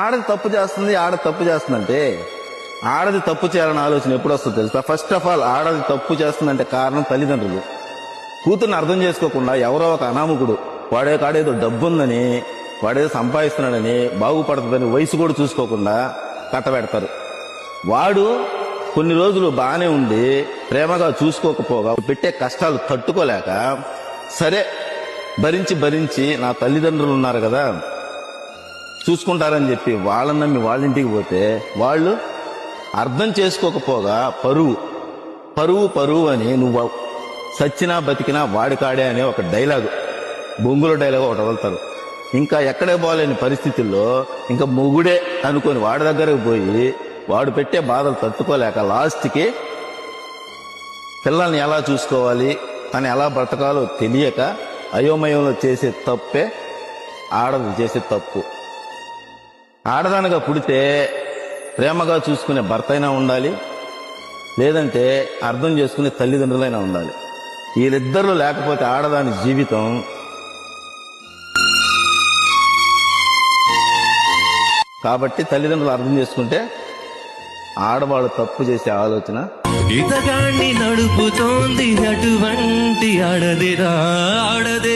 ఆడది తప్పు చేస్తుంది, ఆడది తప్పు చేస్తుందంటే ఆడది తప్పు చేయాలని ఆలోచన ఎప్పుడు వస్తుందో తెలుసా? ఫస్ట్ ఆఫ్ ఆల్ ఆడది తప్పు చేస్తుందంటే కారణం తల్లిదండ్రులు. కూతుర్ని అర్థం చేసుకోకుండా ఎవరో ఒక అనామకుడు కాడేదో డబ్బు ఉందని, వాడేదో సంపాదిస్తున్నాడని, బాగుపడుతుందని వయసు కూడా చూసుకోకుండా కట్టబెడతారు. వాడు కొన్ని రోజులు బాగానే ఉండి ప్రేమగా చూసుకోకపోగా పెట్టే కష్టాలు తట్టుకోలేక, సరే భరించి నా తల్లిదండ్రులు ఉన్నారు కదా చూసుకుంటారని చెప్పి వాళ్ళని నమ్మి వాళ్ళ ఇంటికి పోతే వాళ్ళు అర్థం చేసుకోకపోగా పరువు అని నువ్వు సచ్చినా బతికినా వాడికాడే అనే ఒక డైలాగు, బొంగుల డైలాగ్ ఒకటి వదులుతారు. ఇంకా ఎక్కడే పోలేని పరిస్థితుల్లో ఇంకా మొగుడే అనుకొని వాడి దగ్గరకు పోయి వాడు పెట్టే బాధలు తట్టుకోలేక లాస్ట్కి పిల్లల్ని ఎలా చూసుకోవాలి, తను ఎలా బ్రతకాలో తెలియక అయోమయంలో చేసే తప్పే ఆడది చేసే తప్పు. ఆడదానిగా పుడితే ప్రేమగా చూసుకునే భర్త అయినా ఉండాలి, లేదంటే అర్థం చేసుకునే తల్లిదండ్రులైనా ఉండాలి. వీళ్ళిద్దరూ లేకపోతే ఆడదాని జీవితం. కాబట్టి తల్లిదండ్రులు అర్థం చేసుకుంటే ఆడవాళ్ళు తప్పు చేసే ఆలోచన ఇతగాన్ని నడుపుతోంది అటువంటి ఆడదే